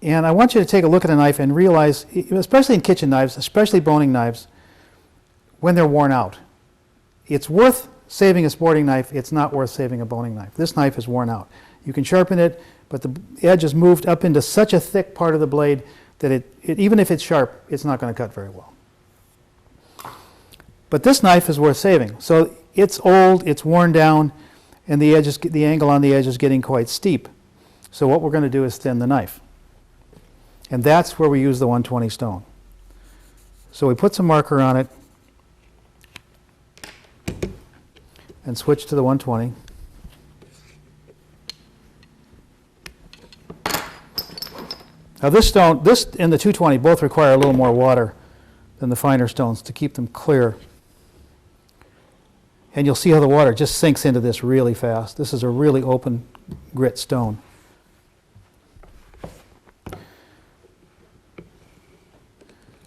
And I want you to take a look at a knife and realize, especially in kitchen knives, especially boning knives, when they're worn out. It's worth saving a sporting knife. It's not worth saving a boning knife. This knife is worn out. You can sharpen it, but the edge is moved up into such a thick part of the blade that even if it's sharp, it's not going to cut very well. But this knife is worth saving. So it's old, it's worn down, and the angle on the edge is getting quite steep. So what we're going to do is thin the knife. And that's where we use the 120 stone. So we put some marker on it and switch to the 120. Now this and the 220 both require a little more water than the finer stones to keep them clear. And you'll see how the water just sinks into this really fast. This is a really open grit stone.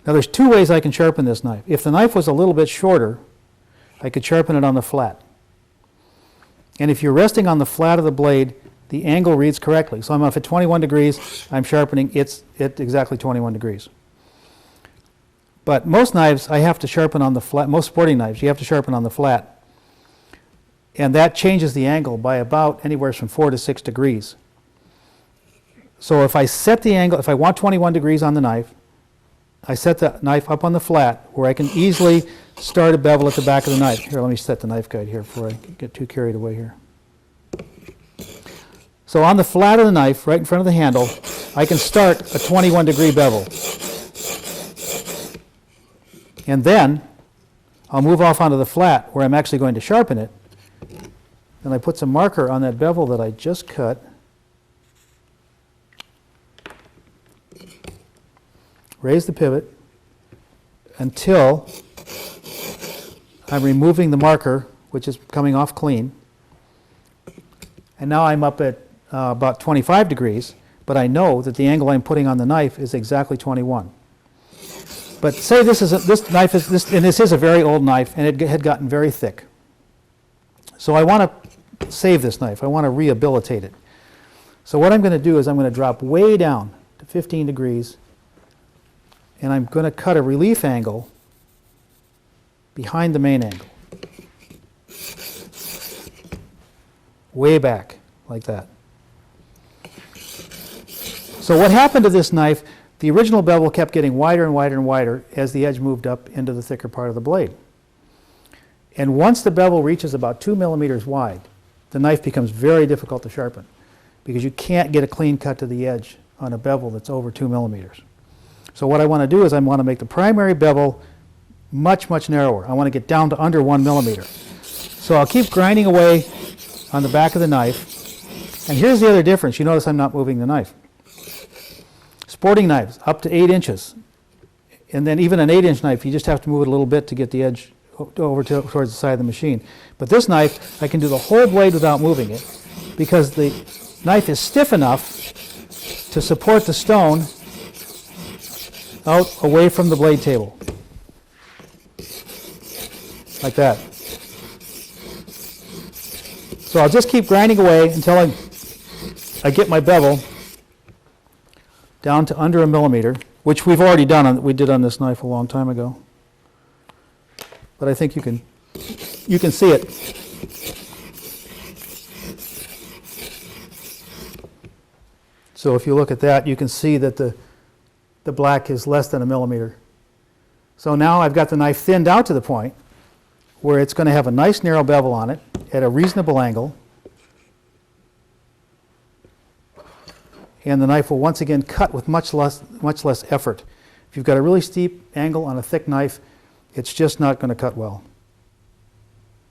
Now there's two ways I can sharpen this knife. If the knife was a little bit shorter, I could sharpen it on the flat. And if you're resting on the flat of the blade, the angle reads correctly. So I'm off at 21 degrees, I'm sharpening, it's at exactly 21 degrees. But most knives I have to sharpen on the flat, most sporting knives you have to sharpen on the flat. And that changes the angle by about anywhere from 4 to 6 degrees. So if I set the angle, if I want 21 degrees on the knife, I set the knife up on the flat where I can easily start a bevel at the back of the knife. Here, let me set the knife guide here before I get too carried away here. So on the flat of the knife, right in front of the handle, I can start a 21 degree bevel. And then I'll move off onto the flat where I'm actually going to sharpen it. Then I put some marker on that bevel that I just cut. Raise the pivot until I'm removing the marker, which is coming off clean. And now I'm up at about 25 degrees, but I know that the angle I'm putting on the knife is exactly 21. But say this is this is a very old knife, and it had gotten very thick. So I want to save this knife. I want to rehabilitate it. So what I'm going to do is I'm going to drop way down to 15 degrees, and I'm going to cut a relief angle behind the main angle. Way back, like that. So what happened to this knife, the original bevel kept getting wider and wider and wider as the edge moved up into the thicker part of the blade. And once the bevel reaches about 2 millimeters wide, the knife becomes very difficult to sharpen because you can't get a clean cut to the edge on a bevel that's over 2 millimeters. So what I want to do is I want to make the primary bevel much, much narrower. I want to get down to under 1 millimeter. So I'll keep grinding away on the back of the knife. And here's the other difference. You notice I'm not moving the knife. Sporting knives, up to 8 inches. And then even an 8-inch knife, you just have to move it a little bit to get the edge over towards the side of the machine. But this knife, I can do the whole blade without moving it because the knife is stiff enough to support the stone out away from the blade table. Like that. So I'll just keep grinding away until I get my bevel down to under 1 millimeter, which we've already done. We did on this knife a long time ago. But I think you can see it. So if you look at that, you can see that the black is less than 1 millimeter. So now I've got the knife thinned out to the point where it's going to have a nice narrow bevel on it at a reasonable angle. And the knife will once again cut with much less effort. If you've got a really steep angle on a thick knife, it's just not going to cut well.